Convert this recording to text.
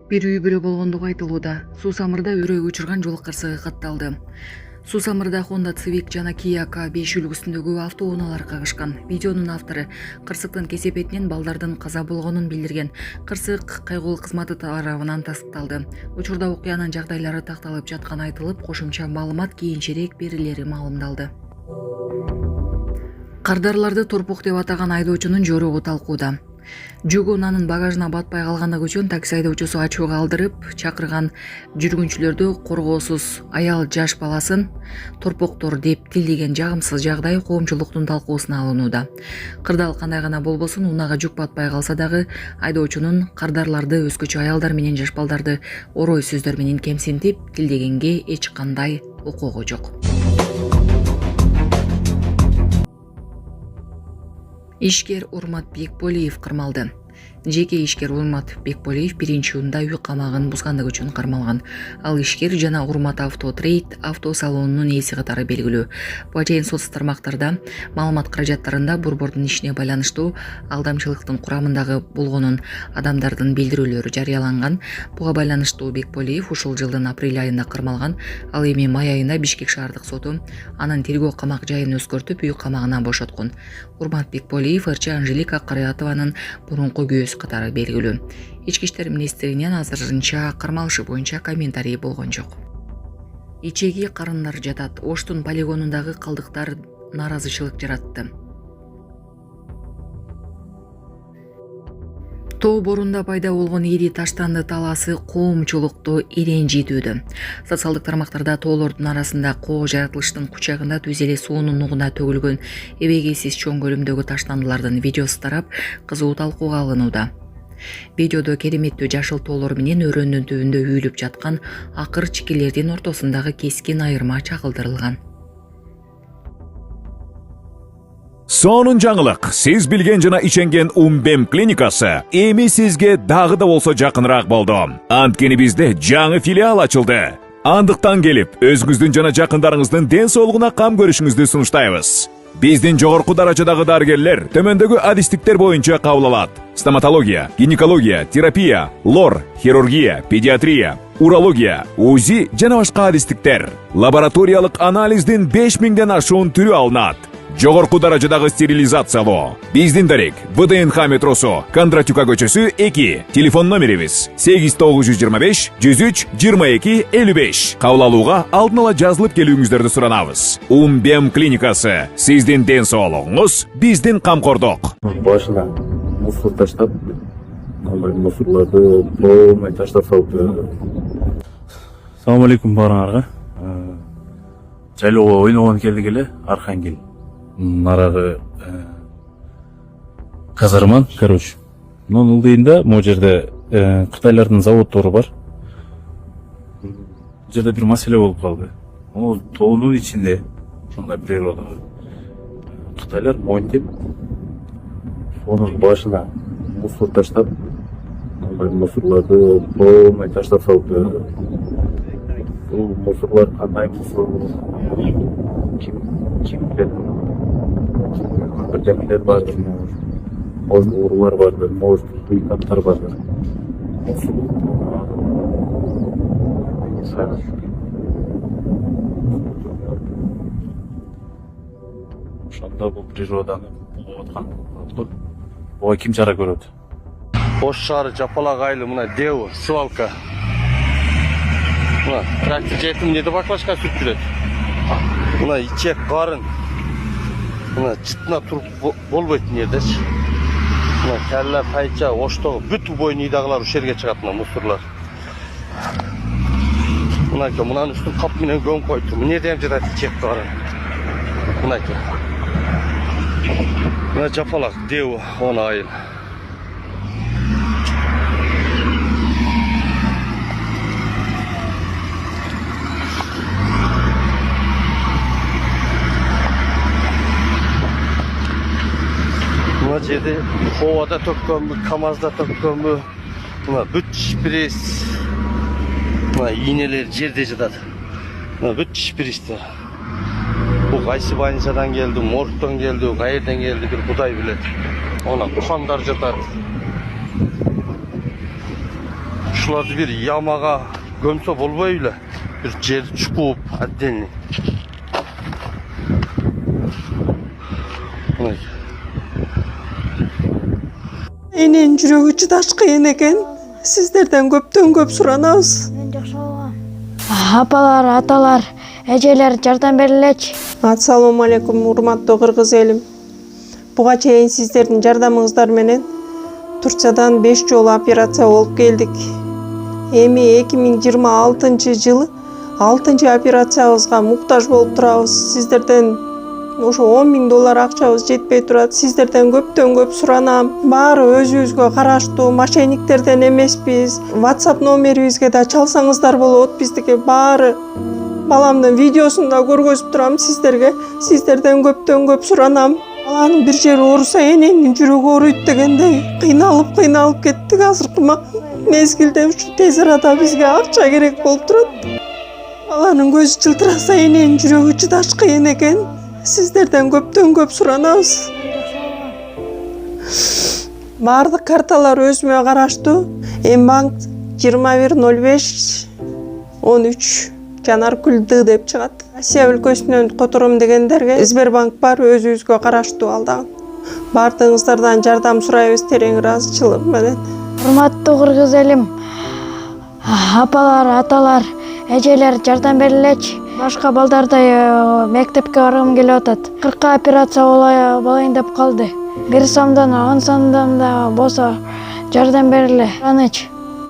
Бир үй бүлө болгондугу айтылууда. Суусамырда үрөөгө учурган жол кырсыгы катталды. Суусамырда Honda Civic жана Kia K5 үлгүсүндөгү автоунаалар кагышкан. Видеонун автору кырсыктын кесепетинен балдардын каза болгонун билдирген. Кырсык кайгылуу кызматы тарабынан тастыкталды. Учурда окуянын жагдайлары такталып жатканы айтылып, кошумча маалымат кийинчерээк берилери маалымдалды. Кардарларды торпук деп атаган айдоочунун жоругу талкууда. Жүк унаанын багажына батпай калгандыгы үчүн такси айдоочусу ачууга алдырып чакырган жүргүнчүлөрдү коргоосуз аял жаш баласын торпоктор деп тилдеген жагымсыз жагдай коомчулуктун талкуусуна алынууда. Кырдаал кандай гана болбосун унаага жүк батпай калса дагы айдоочунун кардарларды өзгөчө аялдар менен жаш балдарды орой сөздөр менен кемсинтип тилдегенге эч кандай укугу жок. Ишкер Урмат Бекболиев кырмалды. Жеке ишкер Урмат Бекболиев биринчи июнда үй камагын бузгандыгы үчүн кармалган. Ал ишкер жана Урмат Авто Трейд автосалонунун ээси катары белгилүү. Буга чейин соц тармактарда маалымат каражаттарында борбордун ишине байланыштуу алдамчылыктын курамындагы болгонун адамдардын билдирүүлөрү жарыяланган. Буга байланыштуу Бекболиев ушул жылдын апрель айында кармалган. Ал эми май айында Бишкек шаардык соту анын тергөө камак жайын өзгөртүп үй камагынан бошоткон. Урмат Бекболиев ырчы Анжелика Караятованын мурунку күйөөсү катары белгилүү. Ички иштер министринен азырынча кармалышы боюнча комментарий болгон жок. Ичеги карындар жатат. Оштун полигонундагы калдыктар нааразычылык жаратты. Тоо борунда пайда болгон ири таштанды талаасы коомчулукту иренжитүүдө. Социалдык тармактарда тоолордун арасында коо жаратылыштын кучагында түз эле суунун нугуна төгүлгөн эбегейсиз чоң көлөмдөгү таштандылардын видеосу тарап, кызуу талкууга алынууда. Видеодо кереметтүү жашыл тоолор менен өрөөнүн түбүндө үйүлүп жаткан акыр чикилердин ортосундагы кескин айырма чагылдырылган. Сонун жаңылык. Сиз билген жана ишенген Умбем клиникасы эми сизге дагы да болсо жакыныраак болду. Анткени бизде жаңы филиал ачылды. Андыктан келип, өзүңүздүн жана жакындарыңыздын ден соолугуна кам көрүшүңүздү сунуштайбыз. Биздин жогорку даражадагы дарыгерлер төмөндөгү адистиктер боюнча кабыл алат. Стоматология, гинекология, терапия, лор, хирургия, педиатрия, урология, УЗИ жана башка адистиктер. Лабораториялык анализдин 5000ден ашуун түрү алынат. Жогорку даражадагы стерилизациялоо. Биздин дарек ВДНХ метросу, Кондратюка көчөсү 2. Телефон номерибиз 8925 103 22 55. Кабыл алууга алдын ала жазылып келүүңүздөрдү суранабыз. Умбем клиникасы. Сиздин ден соолугуңуз, биздин камкордук. Башына мусор таштап, мусорларды полный таштап салыпты. Салам алейкум баарыңарга. Жайлоого ойногон келдик эле, Архангел. Нарагы казарман, короче. Нун ылдыйында могу жерде Кытайлардын заводдору бар. Жерде бир маселе болуп калды. Ол тоонун ичинде, ушундай природада. Кытайлар монтип, Onun başına mısır taşlap, mısırları polный taşlap saldı. Bu mısırlar kanay mısır, kim bilir? Birdekiler vardır, mor uğurlar vardır, mor kıyıkatlar vardır. ошондо бул природаны болуп аткан. Буга ким чара көрөт? Ош шаары жапалак айлы мына Деу свалка. Мына трактор жетимдеди баклашка сүрүп жүрөт. Мына ичек карын. Мына чытына туруп болбойт жердечи. Мына калла пайча Оштогу бүт бойун ыйдагылар ушул жерге чыгат мына мусорлар. Мынанын үстүн кап менен көмүп коюптур. Эмне деп жатат ичек карын. Мынакей. Мына жапалак Деу он айыл. Мына жерде Ховада төккөнбү, КамАЗда төккөнбү, мына бүт шприц, мына ийнелер жерде жатат. Мына бүт шприцтер. Бул кайсы больницадан келди, моргтон келди, каерден келди бир Кудай билет. Она кухандар жатат. ушуларды бир ямага көмсө болбой эле. Бир жер чукуп отдельный. Эненин жүрөгү чыдаш кыйын экен. Сиздерден көптөн көп суранабыз. Апалар, аталар, эжелер жардам берилечи. Ассалому алейкум, урматтуу кыргыз элим. Буга чейин сиздердин жардамыңыздар менен Турциядан 5 жолу операция болуп келдик. Эми 2026 жылы 6 операциябызга муктаж болуп турабыз. Сиздерден ошо $10.000 акчабыз жетпей турат. Сиздерден көптөн көп суранам. Баары өзүбүзгө караштуу, мошенниктерден эмеспиз. WhatsApp номерибизге да чалсаңыздар болот. Биздики баары баламдын видеосун да көргөзүп турам сиздерге. Сиздерден көптөн көп суранам. Баланын бир жери ооруса эненин жүрөгү ооруйт дегендей кыйналып кеттик. Азыркы мезгилде ушу тез арада бизге акча керек болуп турат. Баланын көзү жылтыраса эненин жүрөгү чыдаш кыйын экен. Сиздерден көптөн көп суранабыз. Баардык карталар өзүмө караштуу. Мбанк 210513 Жанаркүл Д деп чыгат. Россия өлкөсүнөн котором дегендерге Сбербанк бар, өзүбүзгө караштуу алдагы. Баардыгыңыздардан жардам сурайбыз терең ыраазычылык менен. Урматтуу кыргыз элим, апалар, аталар, эжелер жардам берилечи. Башка балдардай мектепке баргым келип атат. 40 операция болайын деп калды. 1 сомдон 10 сомдон да болсо жардам бериле. Аныч.